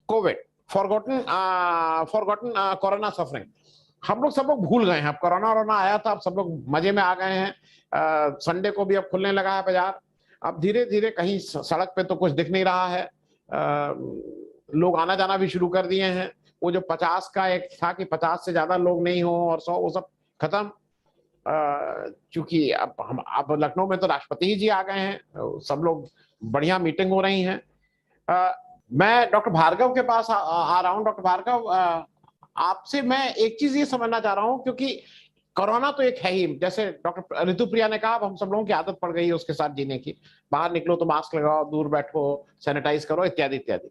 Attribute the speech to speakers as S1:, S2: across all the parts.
S1: Covid, forgotten forgotten corona suffering. हम लोग सब लोग भूल गए हैं। अब कोरोना आया था, अब सब लोग मजे में आ गए हैं। संडे को भी अब खुलने लगा है बाजार। अब धीरे धीरे कहीं सड़क पे तो कुछ दिख नहीं रहा है। लोग आना जाना भी शुरू कर दिए हैं। वो जो 50 का एक था कि 50 से ज्यादा लोग नहीं हो और 100, वो सब खत्म। चूंकि अब लखनऊ में तो राष्ट्रपति जी आ गए हैं, सब लोग बढ़िया मीटिंग हो रही हैं। मैं डॉक्टर भार्गव के पास आ रहा हूं। डॉक्टर भार्गव, आपसे मैं एक चीज ये समझना चाह रहा हूं, क्योंकि कोरोना तो एक है ही, जैसे डॉक्टर ऋतुप्रिया ने कहा, अब हम सब लोगों की आदत पड़ गई है उसके साथ जीने की। बाहर निकलो तो मास्क लगाओ, दूर बैठो, सैनिटाइज करो, इत्यादि इत्यादि।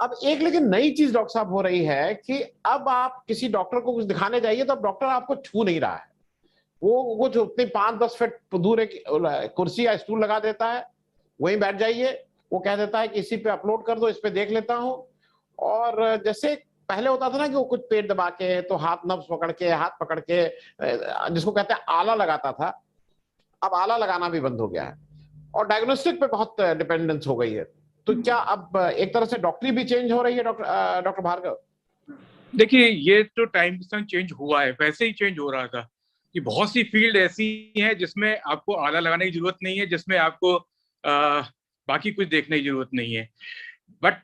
S1: अब एक लेकिन नई चीज डॉक्टर साहब हो रही है कि अब आप किसी डॉक्टर को कुछ दिखाने जाइए तो अब डॉक्टर आपको छू नहीं रहा है। वो जो उतनी 5-10 फीट दूर एक कुर्सी या स्टूल लगा देता है, वहीं बैठ जाइए। वो कह देता है कि इसी पे अपलोड कर दो, इस पे देख लेता हूं। और जैसे पहले होता था ना कि वो कुछ पेट दबा के तो हाथ नब्ज पकड़ के, हाथ पकड़ के, जिसको कहते हैं आला लगाता था, अब आला लगाना भी बंद हो गया है और डायग्नोस्टिक पे बहुत डिपेंडेंस हो गई है। तो क्या अब एक तरह से डॉक्टरी भी चेंज हो रही है डॉक्टर भार्गव?
S2: देखिए, ये तो टाइम के साथ चेंज हुआ है, वैसे ही चेंज हो रहा था कि बहुत सी फील्ड ऐसी हैं जिसमें आपको आला लगाने की जरूरत नहीं है, जिसमें आपको बाकी कुछ देखने की जरूरत नहीं है। बट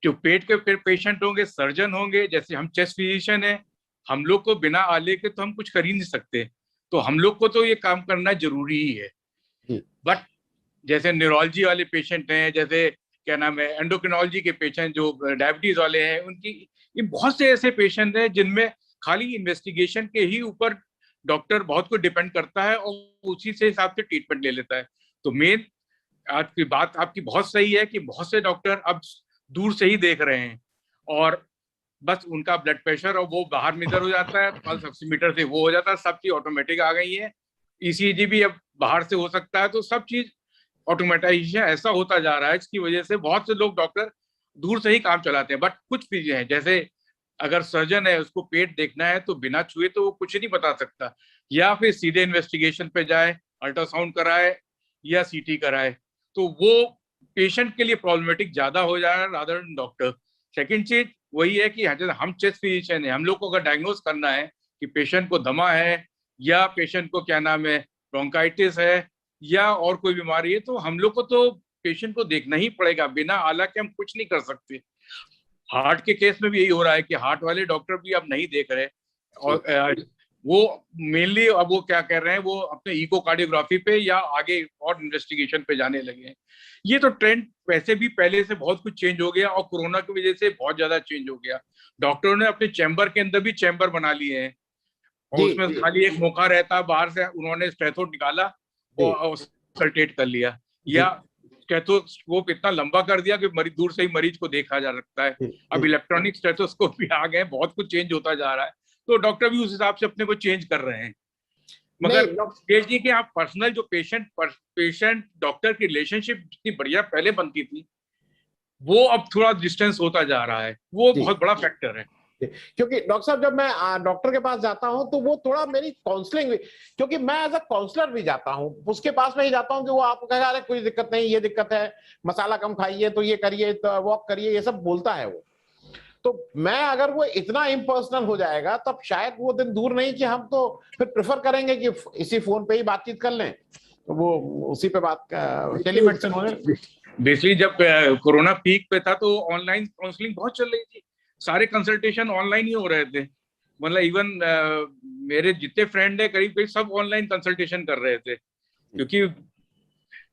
S2: जो पेट के पेशेंट होंगे, सर्जन होंगे, जैसे हम चेस्ट फिजिशियन है, हम लोग को बिना आले के तो हम कुछ कर ही नहीं सकते, तो हम लोग को तो ये काम करना जरूरी ही है। बट जैसे न्यूरोलॉजी वाले पेशेंट हैं, जैसे क्या नाम है, एंडोक्रिनोलॉजी के पेशेंट, जो डायबिटीज वाले हैं, उनकी ये बहुत से ऐसे पेशेंट हैं जिनमें खाली इन्वेस्टिगेशन के ही ऊपर डॉक्टर बहुत कुछ डिपेंड करता है और उसी से हिसाब से ट्रीटमेंट ले लेता है। तो मेन आपकी बात आपकी बहुत सही है कि बहुत से डॉक्टर अब दूर से ही देख रहे हैं और बस उनका ब्लड प्रेशर और वो बाहर मेजर हो जाता है, पल्स ऑक्सीमीटर से वो हो जाता है, सब चीज ऑटोमेटिक आ गई है। ईसीजी भी अब बाहर से हो सकता है, तो सब चीज ऑटोमेटाइजेशन ऐसा होता जा रहा है जिसकी वजह से बहुत से लोग डॉक्टर दूर से ही काम चलाते हैं। बट कुछ चीजें हैं, जैसे अगर सर्जन है उसको पेट देखना है तो बिना छुए तो वो कुछ नहीं बता सकता, या फिर सीधे इन्वेस्टिगेशन पे जाए, अल्ट्रासाउंड कराए या सीटी कराए, तो वो पेशेंट के लिए प्रॉब्लमेटिक ज्यादा हो जा रहा है रादर देन डॉक्टर। सेकेंड चीज वही है कि हम चेस्ट फिजिशियन है, हम लोग को अगर डायग्नोज करना है कि पेशेंट को दमा है या पेशेंट को क्या नाम है ब्रोंकाइटिस है या और कोई बीमारी है, तो हम लोग को तो पेशेंट को देखना ही पड़ेगा, बिना हालांकि हम कुछ नहीं कर सकते। हार्ट के केस में भी यही हो रहा है कि हार्ट वाले डॉक्टर भी अब नहीं देख रहे, और वो मेनली अब वो क्या कर रहे हैं, वो अपने इकोकार्डियोग्राफी पे या आगे और इन्वेस्टिगेशन पे जाने लगे हैं। ये तो ट्रेंड वैसे भी पहले से बहुत कुछ चेंज हो गया और कोरोना की वजह से बहुत ज्यादा चेंज हो गया। डॉक्टरों ने अपने चैम्बर के अंदर भी चैम्बर बना लिए हैं और उसमें खाली एक मौका रहता, बाहर से उन्होंने स्टेथोस्कोप निकाला और कंसल्टेट कर लिया, या स्टेथोस्कोप इतना लंबा कर दिया कि मरीज दूर से ही मरीज को देखा जा सकता है। अब इलेक्ट्रॉनिक स्टेथोस्कोप भी आ गए, बहुत कुछ चेंज होता जा रहा है, तो डॉक्टर भी उस हिसाब से अपने को चेंज कर रहे हैं। मगर ये कि आप पर्सनल जो पेशेंट डॉक्टर की रिलेशनशिप जितनी बढ़िया पहले बनती थी, वो अब थोड़ा डिस्टेंस होता जा रहा है, वो बहुत बड़ा फैक्टर है।
S1: क्योंकि डॉक्टर साहब, जब मैं डॉक्टर के पास जाता हूं तो वो थोड़ा मेरी काउंसलिंग, क्योंकि मैं एज अ काउंसलर भी जाता हूं, उसके पास में ही जाता हूं कि वो आपको कहेगा अरे कोई दिक्कत नहीं, ये दिक्कत है, मसाला कम खाइए, तो ये करिए, तो वॉक करिए, ये सब बोलता है वो। तो मैं अगर वो इतना इम्पर्सनल हो जाएगा तब शायद वो दिन दूर नहीं कि हम तो फिर प्रेफर करेंगे कि इसी फोन पे ही बातचीत कर लें, तो वो उसी पे बात टेलीमेडिसिन होने।
S2: बेसिकली जब कोरोना पीक पे था तो ऑनलाइन काउंसलिंग बहुत चल रही थी, सारे कंसल्टेशन ऑनलाइन ही हो रहे थे। मतलब इवन मेरे जितने फ्रेंड है करीब करीब सब ऑनलाइन कंसल्टेशन कर रहे थे, क्योंकि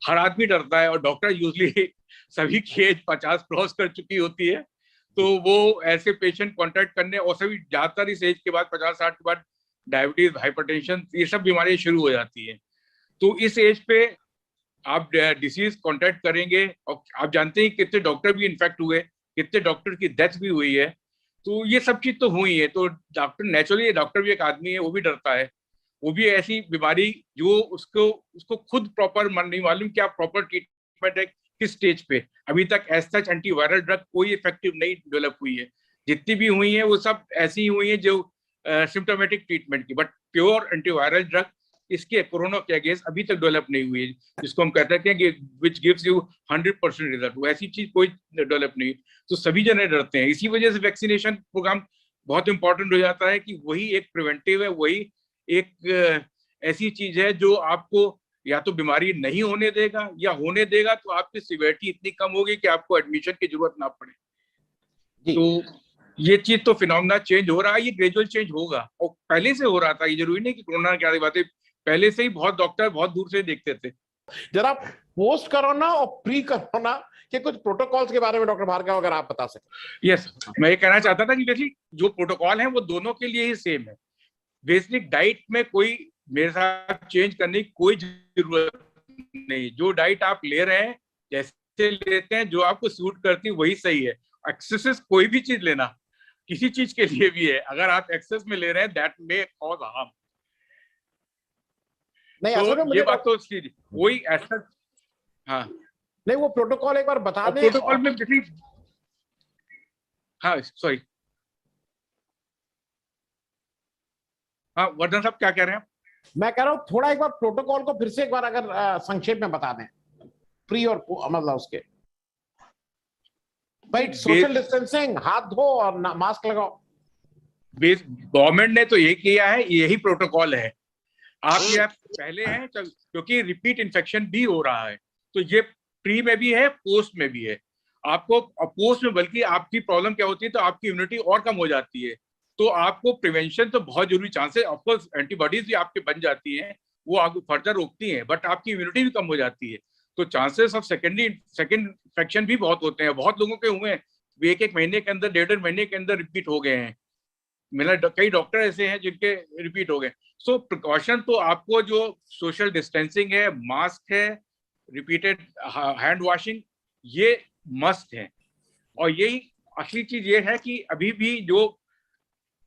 S2: हर आदमी डरता है और डॉक्टर यूजली सभी की एज 50 क्रॉस कर चुकी होती है, तो वो ऐसे पेशेंट कांटेक्ट करने, और सभी ज्यादातर इस एज के बाद 50-60 के बाद डायबिटीज, हाइपरटेंशन, ये सब बीमारियां शुरू हो जाती है। तो इस एज पे आप डिसीज कांटेक्ट करेंगे, और आप जानते हैं कितने डॉक्टर भी इन्फेक्ट हुए, कितने डॉक्टर की डेथ भी हुई है, तो ये सब चीज तो हुई है। तो डॉक्टर नेचुरली, डॉक्टर भी एक आदमी है, वो भी डरता है, वो भी ऐसी बीमारी जो उसको खुद प्रॉपर नहीं मालूम क्या प्रॉपर ट्रीटमेंट है किस स्टेज पे। अभी तक ऐसा एंटीवायरल ड्रग कोई इफेक्टिव नहीं डेवलप हुई है, जितनी भी हुई है वो सब ऐसी ही हुई है जो सिम्टोमेटिक ट्रीटमेंट की, बट प्योर एंटीवायरल ड्रग इसके कोरोना के अगेंस्ट अभी तक डेवलप नहीं हुई है, जिसको हम कहते हैं कि विच गिव्स यू 100% रिजल्ट, वो ऐसी चीज कोई डेवलप नहीं। तो सभी जने डरते हैं, इसी वजह से वैक्सीनेशन प्रोग्राम बहुत इंपॉर्टेंट हो जाता है कि वही एक प्रिवेंटिव है, वही एक ऐसी चीज है जो आपको या तो बीमारी नहीं होने देगा, या होने देगा तो आपकी सिवियरिटी इतनी कम होगी कि आपको एडमिशन की जरूरत ना पड़े। तो ये चीज तो फिनोमेना चेंज हो रहा है, ये ग्रेजुअल चेंज होगा, और पहले से हो रहा था, ये जरूरी नहीं कि कोरोना की आदि बातें, पहले से ही बहुत डॉक्टर बहुत दूर से देखते थे।
S1: जरा पोस्ट कोरोना और प्री कोरोना के कुछ प्रोटोकॉल्स के बारे में डॉक्टर भार्गव अगर आप बता सकें।
S2: यस, मैं ये कहना चाहता था कि देखिए जो प्रोटोकॉल है वो दोनों के लिए ही सेम है। बेसिक डाइट में कोई मेरे साथ चेंज करने की कोई जरूरत नहीं, जो डाइट आप ले रहे हैं जैसे लेते हैं, जो आपको सूट करती है वही सही है। एक्सेस कोई भी चीज लेना किसी चीज के लिए भी है, अगर आप एक्सेस में ले रहे हैं दैट मे कॉज हार्म।
S1: नहीं,
S2: तो ये बात तो कोई ऐसा, हाँ
S1: नहीं, वो प्रोटोकॉल एक बार बता दें।
S2: प्रोटोकॉल में देखिए, हाँ सॉरी, हाँ वर्धन साहब क्या कह रहे हैं?
S1: मैं कह रहा हूँ थोड़ा एक बार प्रोटोकॉल को फिर से एक बार अगर संक्षेप में बता दें, प्री और मतलब उसके भाई, सोशल डिस्टेंसिंग, हाथ धो और मास्क लगाओ।
S2: गवर्नमेंट ने तो ये किया है, यही प्रोटोकॉल है। आप ये पहले हैं क्योंकि रिपीट इन्फेक्शन भी हो रहा है, तो ये प्री में भी है, पोस्ट में भी है। आपको पोस्ट में बल्कि आपकी प्रॉब्लम क्या होती है, तो आपकी इम्यूनिटी और कम हो जाती है, तो आपको प्रिवेंशन तो बहुत जरूरी, चांसेस ऑफकोर्स एंटीबॉडीज भी आपके बन जाती हैं, वो आपको फर्दर रोकती हैं, बट आपकी इम्यूनिटी भी कम हो जाती है, तो चांसेस ऑफ सेकेंड इन्फेक्शन भी बहुत होते हैं। बहुत लोगों के हुए हैं, एक महीने के अंदर, 1.5 महीने के अंदर रिपीट हो गए हैं। मेरा कई डॉक्टर ऐसे हैं जिनके रिपीट हो गए। सो प्रिकॉशन तो आपको जो सोशल डिस्टेंसिंग है, मास्क है, रिपीटेड हैंड वॉशिंग, ये मस्ट है। और यही असली चीज ये है कि अभी भी जो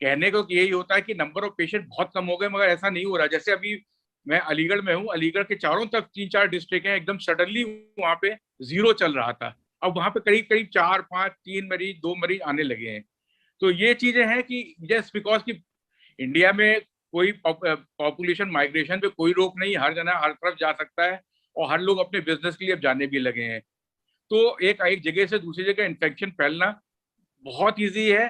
S2: कहने को यही होता है कि नंबर ऑफ पेशेंट बहुत कम हो गए, मगर ऐसा नहीं हो रहा। जैसे अभी मैं अलीगढ़ में हूँ, अलीगढ़ के चारों तरफ 3-4 डिस्ट्रिक्ट हैं, एकदम सडनली वहां पे 0 चल रहा था, अब वहां पे करीब करीब 4-5, 3 मरीज, 2 मरीज आने लगे हैं। तो ये चीजें हैं कि जस्ट बिकॉज कि इंडिया में कोई पॉपुलेशन माइग्रेशन पे कोई रोक नहीं, हर जना हर तरफ जा सकता है, और हर लोग अपने बिजनेस के लिए अब जाने भी लगे हैं। तो एक जगह से दूसरी जगह इन्फेक्शन फैलना बहुत ईजी है,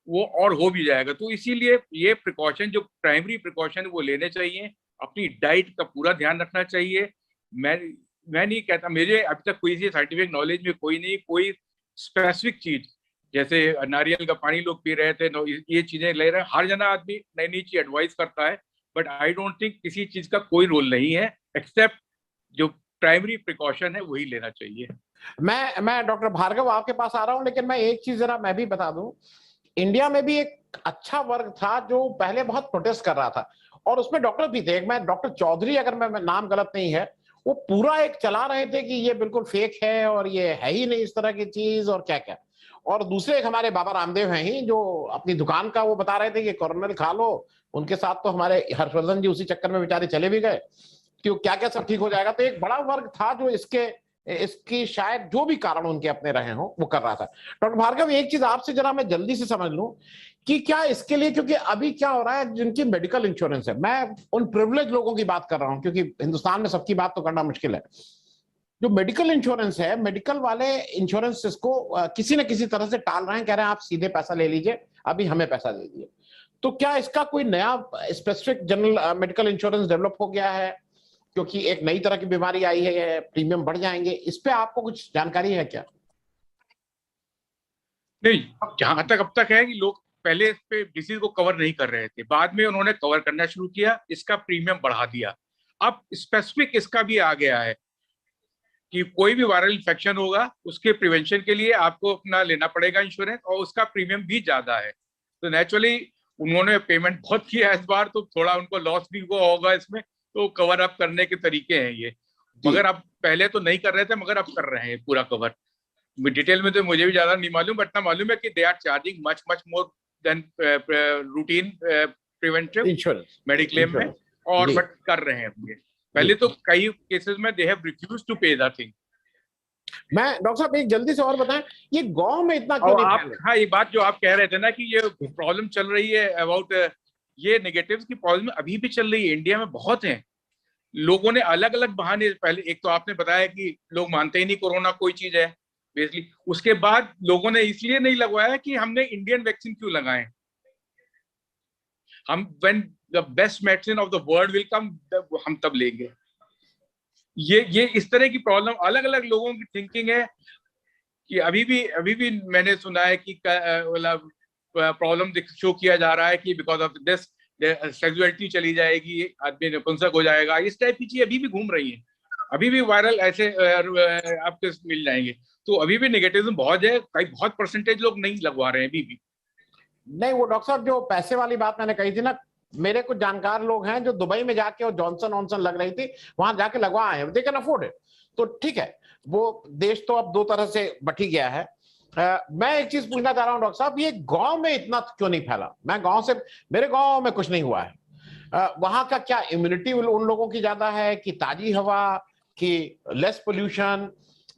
S2: वो और हो भी जाएगा। तो इसीलिए ये प्रिकॉशन, जो प्राइमरी प्रिकॉशन वो लेने चाहिए। अपनी डाइट का पूरा ध्यान रखना चाहिए। मैं नहीं कहता, मेरे अभी तक कोई सी साइंटिफिक नॉलेज में कोई नहीं, कोई स्पेसिफिक चीज, जैसे नारियल का पानी लोग पी रहे थे, ये चीजें ले रहे हैं, हर जना आदमी नई नई चीज एडवाइस करता है, बट आई डोंट थिंक किसी चीज का कोई रोल नहीं है, एक्सेप्ट जो प्राइमरी प्रिकॉशन है वही लेना चाहिए।
S1: मैं डॉक्टर भार्गव आपके पास आ रहा हूं, लेकिन मैं एक चीज जरा मैं भी बता दूं, इंडिया में भी एक अच्छा वर्ग था जो पहले बहुत प्रोटेस्ट कर रहा था, और उसमें डॉक्टर भी थे। मैं डॉक्टर चौधरी, अगर मैं नाम गलत नहीं है, वो पूरा एक चला रहे थे कि ये बिल्कुल फेक है और ये है ही नहीं इस तरह की चीज और क्या क्या। और दूसरे एक हमारे बाबा रामदेव हैं ही, जो अपनी दुकान का वो बता रहे थे कि कोरोनिल खा लो। उनके साथ तो हमारे हर्षवर्धन जी उसी चक्कर में बेचारे चले भी गए कि क्या क्या सब ठीक हो जाएगा। तो एक बड़ा वर्ग था जो इसकी शायद जो भी कारण उनके अपने रहे हों वो कर रहा था। डॉक्टर भार्गव, एक चीज आपसे जरा मैं जल्दी से समझ लूं कि क्या इसके लिए, क्योंकि अभी क्या हो रहा है, जिनकी मेडिकल इंश्योरेंस है, मैं उन प्रिविलेज लोगों की बात कर रहा हूं, क्योंकि हिंदुस्तान में सबकी बात तो करना मुश्किल है। जो मेडिकल इंश्योरेंस है, मेडिकल वाले इंश्योरेंस इसको किसी न किसी तरह से टाल रहे हैं, कह रहे हैं आप सीधे पैसा ले लीजिए, अभी हमें पैसा दे दीजिए। तो क्या इसका कोई नया specific general medical insurance develop हो गया है, क्योंकि एक नई तरह की बीमारी आई है, प्रीमियम बढ़ जाएंगे, इस पे आपको कुछ जानकारी है क्या?
S2: नहीं, जहां तक अब तक है कि लोग पहले इस पे डिसीज को कवर नहीं कर रहे थे, बाद में उन्होंने कवर करना शुरू किया, इसका प्रीमियम बढ़ा दिया। अब स्पेसिफिक इसका भी आ गया है कि कोई भी वायरल इन्फेक्शन होगा, उसके प्रिवेंशन के लिए आपको अपना लेना पड़ेगा इंश्योरेंस, और उसका प्रीमियम भी ज्यादा है। तो नेचुरली उन्होंने पेमेंट बहुत किया इस बार, तो थोड़ा उनको लॉस भी हुआ होगा इसमें, तो कवर अप करने के तरीके हैं ये। मगर अब पहले तो नहीं कर रहे थे, मगर अब कर रहे हैं पूरा कवर। डिटेल में तो मुझे भी ज्यादा नहीं मालूम, बट ना मालूम है कि they are charging much more than routine preventive
S1: insurance
S2: mediclaim में, और बट कर रहे हैं ये। पहले तो कई केसेस में दे हैव रिफ्यूज टू पे द थिंग।
S1: मैं डॉक्टर साहब एक जल्दी से और बताएं, ये गांव में इतना क्यों नहीं फैल रहा?
S2: हाँ, ये बात जो आप कह रहे थे ना कि ये प्रॉब्लम चल रही है अबाउट ये नेगेटिव्स की प्रॉब्लम अभी भी चल रही है, इंडिया में बहुत है। लोगों ने अलग अलग बहाने, पहले एक तो आपने बताया कि लोग मानते ही नहीं कोरोना कोई चीज है बेसिकली, उसके बाद लोगों ने इसलिए नहीं लगवाया कि हमने इंडियन वैक्सीन क्यों लगाए, हम when the best medicine of the world will come हम तब लेंगे। ये इस तरह की प्रॉब्लम अलग अलग लोगों की थिंकिंग है कि अभी भी मैंने सुना है कि मतलब प्रॉब्लम शो किया जा रहा है कि बिकॉज ऑफ दिस सेक्सुअलिटी चली जाएगी, आदमी नपुंसक हो जाएगा, इस टाइप की चीज अभी भी घूम रही है, अभी भी वायरल ऐसे आपको मिल जाएंगे। तो अभी भी नेगेटिविज्म बहुत है, कई बहुत परसेंटेज लोग नहीं लगवा रहे हैं अभी भी।
S1: नहीं, वो डॉक्टर साहब जो पैसे वाली बात मैंने कही थी ना, मेरे कुछ जानकार लोग हैं जो दुबई में जाके और जॉनसन वॉनसन लग रही थी, वहां जाके लगवा आए हैं, दे कैन अफोर्ड इट। तो ठीक है, वो देश तो अब दो तरह से बटी गया है। मैं एक चीज पूछना चाह रहा हूँ डॉक्टर साहब, ये गांव में इतना क्यों नहीं फैला? मैं गांव से, मेरे गांव में कुछ नहीं हुआ है। वहां का क्या इम्यूनिटी उन लोगों की ज्यादा है कि ताजी हवा, कि लेस पोल्यूशन?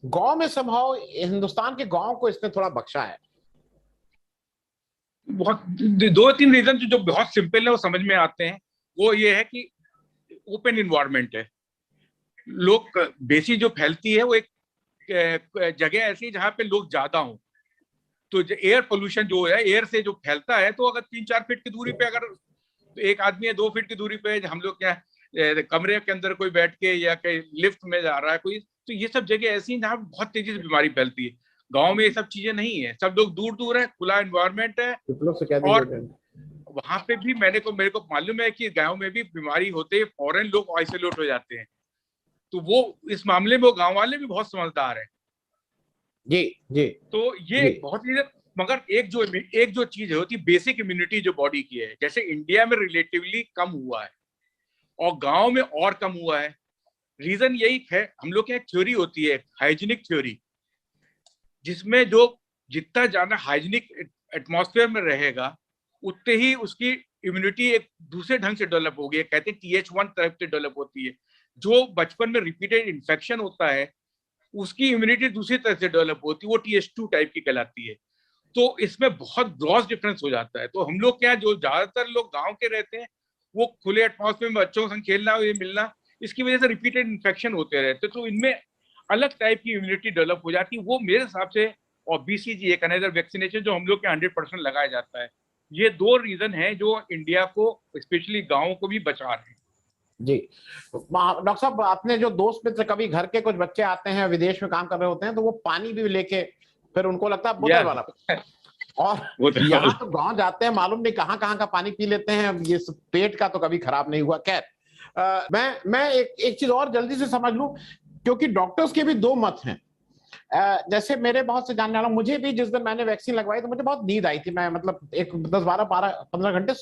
S1: गांव में संभव हिंदुस्तान के गांव को इसने थोड़ा बख्शा है।
S2: बहुत दो तीन रीजन जो बहुत सिंपल है वो समझ में आते हैं। वो ये है कि ओपन इन्वायरमेंट है, लोग बेसी जो फैलती है वो एक जगह ऐसी है जहां पे लोग ज्यादा हों, तो एयर पोल्यूशन जो है एयर से जो फैलता है, तो अगर 3-4 फीट की दूरी पे अगर एक आदमी है 2 फीट की दूरी पे, हम लोग क्या कमरे के अंदर कोई बैठ के या कहीं लिफ्ट में जा रहा है कोई, तो ये सब जगह ऐसी हैं जहाँ बहुत तेजी से बीमारी फैलती है। गांव में ये सब चीजें नहीं है, सब लोग दूर दूर है, खुला एनवायरमेंट है, और वहां पे भी मेरे को मालूम है कि गांव में भी बीमारी होते ही फौरन लोग आइसोलेट हो जाते हैं। तो वो इस मामले में वो गांव वाले भी बहुत समझदार है।
S1: जी जी।
S2: तो ये
S1: जी।
S2: बहुत ही, मगर एक जो चीज होती है बेसिक इम्यूनिटी जो बॉडी की है, जैसे इंडिया में रिलेटिवली कम हुआ है और गांव में और कम हुआ है। रीजन यही है, हम लोग की एक थ्योरी होती है हाइजीनिक थ्योरी, जिसमें जो जितना ज्यादा हाइजीनिक एटमॉस्फेयर में रहेगा उतने ही उसकी इम्यूनिटी एक दूसरे ढंग से डेवलप होगी। कहते हैं TH1 तरफ से डेवलप होती है। जो बचपन में रिपीटेड इन्फेक्शन होता है उसकी इम्यूनिटी दूसरी तरह से डेवलप होती है, वो TH2 टाइप की कहलाती है। तो इसमें बहुत ग्रॉस डिफरेंस हो जाता है। तो हम लोग क्या, जो ज्यादातर लोग गांव के रहते हैं, वो खुले एटमॉस्फेयर में बच्चों के संग खेलना, ये मिलना, इसकी वजह से रिपीटेड इन्फेक्शन होते रहते, तो इनमें अलग टाइप की इम्यूनिटी डेवलप हो जाती है। वो मेरे हिसाब से, और BCG एक अनदर वैक्सीनेशन जो हम लोग के 100% लगाया जाता है, ये दो रीजन है जो इंडिया को स्पेशली गाँव को भी बचा रहे हैं।
S1: जी डॉक्टर साहब, आपने जो दोस्त मित्र, कभी घर के कुछ बच्चे आते हैं विदेश में काम कर रहे होते हैं, तो वो पानी भी लेके, फिर उनको लगता है बोतल वाला, और यहाँ तो गांव जाते हैं मालूम नहीं कहाँ कहाँ का पानी पी लेते हैं। ये पेट का तो कभी खराब नहीं हुआ। खैर, मैं एक चीज और जल्दी से समझ लूं, क्योंकि डॉक्टर्स के भी दो मत हैं। जैसे मेरे बहुत से जानने वालों, मुझे भी जिस दिन मैंने वैक्सीन लगवाई तो मुझे बहुत नींद आई थी। मैं मतलब एक 10-12-15 घंटे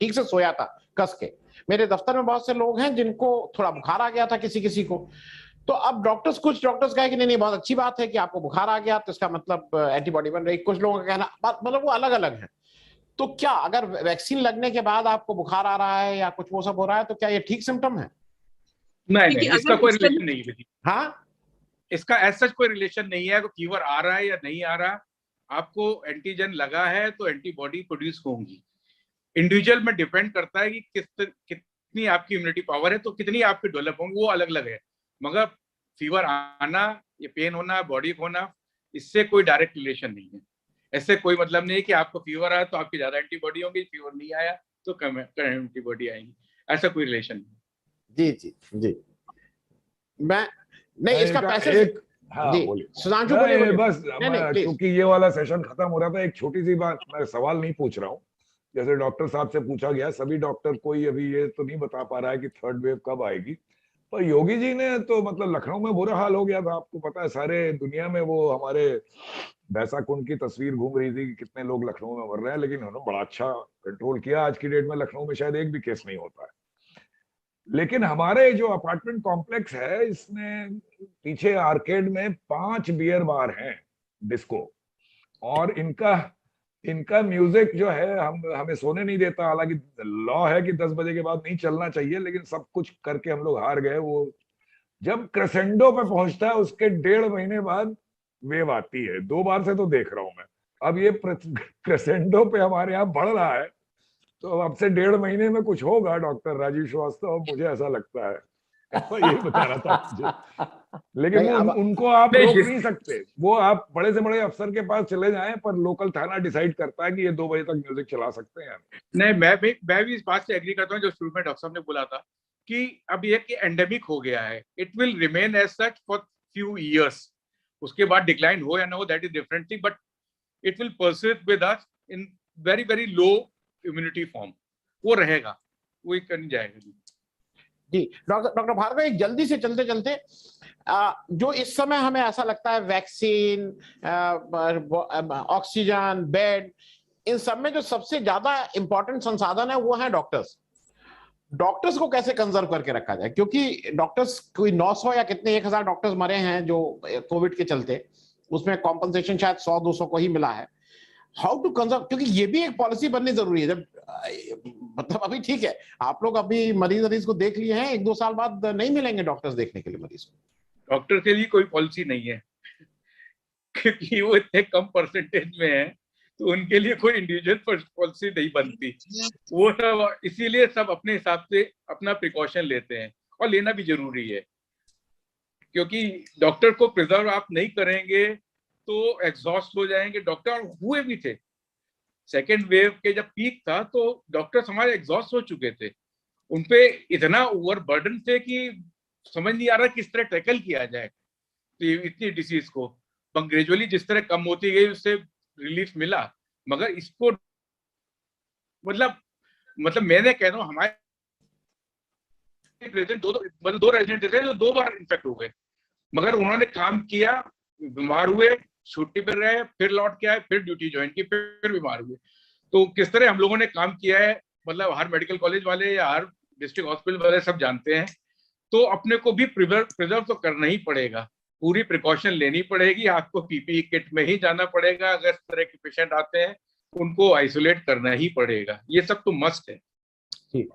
S1: ठीक से सोया था कस के। मेरे दफ्तर में बहुत से लोग हैं जिनको थोड़ा बुखार आ गया था, किसी किसी को। तो अब कुछ डॉक्टर्स कहे कि नहीं नहीं, बहुत अच्छी बात है कि आपको बुखार आ गया, तो इसका मतलब एंटीबॉडी बन रही। कुछ लोगों का कहना, मतलब वो अलग अलग है। तो क्या अगर वैक्सीन लगने के बाद आपको बुखार आ रहा है या कुछ वो सब हो रहा है, तो क्या ये ठीक सिम्टम है?
S2: नहीं, इसका कोई रिलेशन नहीं है।
S1: हाँ,
S2: इसका ऐसा कोई रिलेशन नहीं है। फीवर आ रहा है या नहीं आ रहा, आपको एंटीजन लगा है तो एंटीबॉडी प्रोड्यूस होंगी। इंडिविजुअल में डिपेंड करता है कि कितनी आपकी इम्यूनिटी पावर है, तो कितनी आपकी डेवलप होंगी, वो अलग अलग है। मगर फीवर आना या पेन होना, बॉडी होना, इससे कोई डायरेक्ट रिलेशन नहीं है। ऐसे कोई मतलब नहीं है कि आपको फीवर आया तो आपकी ज्यादा एंटीबॉडी होगी, फीवर नहीं आया तो कम एंटीबॉडी आएंगी, ऐसा कोई रिलेशन नहीं।
S1: जी जी जी। मैं नहीं, इसका पैसे
S3: एक, हाँ बोलिए
S1: सुधांशु, बोलिए।
S3: बस क्योंकि ये वाला सेशन खत्म हो रहा था, एक छोटी सी बात, मैं सवाल नहीं पूछ रहा हूँ, जैसे डॉक्टर साहब से पूछा गया, सभी डॉक्टर कोई अभी ये तो नहीं बता पा रहा है कि थर्ड वेव कब आएगी। पर योगी जी ने तो मतलब लखनऊ में बुरा हाल हो गया था, आपको पता है, सारे दुनिया में वो हमारे भैंसा कुंड की तस्वीर घूम रही थी कि कितने लोग लखनऊ में मर रहे हैं, लेकिन उन्होंने बड़ा अच्छा कंट्रोल किया। आज की डेट में लखनऊ में शायद एक भी केस नहीं होता है। लेकिन हमारे जो अपार्टमेंट कॉम्प्लेक्स है, इसमें पीछे आर्केड में 5 बियर बार हैं डिस्को, और इनका म्यूजिक जो है हमें सोने नहीं देता। हालांकि लॉ है कि 10 बजे के बाद नहीं चलना चाहिए, लेकिन सब कुछ करके हम लोग हार गए। वो जब क्रेसेंडो पे पहुंचता है उसके 1.5 महीने बाद वेव आती है। 2 बार से तो देख रहा हूं मैं। अब ये क्रेसेंडो पे हमारे यहाँ बढ़ रहा है, तो अब से 1.5 महीने में कुछ होगा डॉक्टर राजीव श्रीवास्तव, मुझे ऐसा लगता है। तो यही बता रहा था मुझे। लेकिन
S1: नहीं, अब
S3: उनको आप
S2: नहीं,
S3: रोक नहीं सकते, वो आप बड़े से बड़े अफसर के पास चले जाएं, पर लोकल थाना डिसाइड करता है कि ये 2 बजे तक म्यूजिक चला सकते हैं।
S2: नहीं, मैं भी इस बात से एग्री करता हूँ जो शुरू में डॉक्टर साहब ने बोला था कि अब ये कि एंडेमिक हो गया है, it will remain as such for few years. उसके बाद डिक्लाइन हो या ना हो, that is different thing, but it will persist with us in very very low immunity form. वो रहेगा, वो नहीं जाएगा।
S1: जी डॉक्टर भार्गव, एक जल्दी से चलते चलते जो इस समय हमें ऐसा लगता है वैक्सीन, ऑक्सीजन, बेड, इन सब में जो सबसे ज्यादा इंपॉर्टेंट संसाधन है वो है डॉक्टर्स। डॉक्टर्स को कैसे कंजर्व करके रखा जाए, क्योंकि डॉक्टर्स कोई 900 या कितने 1000 डॉक्टर्स मरे हैं जो कोविड के चलते, उसमें कॉम्पनसेशन शायद 100-200 को ही मिला है। हाउ टू कंजर्व, क्योंकि ये भी एक पॉलिसी बननी जरूरी है। जब मतलब अभी ठीक है, आप लोग अभी मरीज को देख लिए हैं, 1-2 साल बाद नहीं मिलेंगे डॉक्टर्स देखने के लिए मरीज को।
S2: डॉक्टर के लिए कोई पॉलिसी नहीं है क्योंकि वो इतने कम परसेंटेज में है, तो उनके लिए कोई इंडिविजुअल पॉलिसी नहीं बनती। वो सब इसीलिए सब अपने हिसाब से अपना प्रिकॉशन लेते हैं, और लेना भी जरूरी है, क्योंकि डॉक्टर को प्रिजर्व आप नहीं करेंगे तो एग्जॉस्ट हो जाएंगे। डॉक्टर हुए भी थे, सेकेंड वेव के जब पीक था तो डॉक्टर्स हमारे एग्जॉस्ट हो चुके थे, उनपे इतना ओवर बर्डन थे कि समझ नहीं आ रहा किस तरह टैकल किया जाए तो इतनी डिसीज को। ग्रेजुअली जिस तरह कम होती गई उससे रिलीफ मिला, मगर इसको मतलब मैंने कह रहा हूँ, हमारे रेजिडेंट दो रेजिडेंट थे जो 2 बार इन्फेक्ट हो गए, मगर उन्होंने काम किया, बीमार हुए, छुट्टी पर रहे, फिर लौट के आए, फिर ड्यूटी ज्वाइन की, फिर बीमार हुए। तो किस तरह हम लोगों ने काम किया है, मतलब हर मेडिकल कॉलेज वाले या हर डिस्ट्रिक्ट हॉस्पिटल वाले सब जानते हैं। तो अपने को भी प्रिजर्व तो करना ही पड़ेगा, पूरी प्रिकॉशन लेनी पड़ेगी। आपको पीपीई किट में ही जाना पड़ेगा, अगर इस तरह के पेशेंट आते हैं उनको आइसोलेट करना ही पड़ेगा, ये सब तो मस्ट है।
S1: ठीक।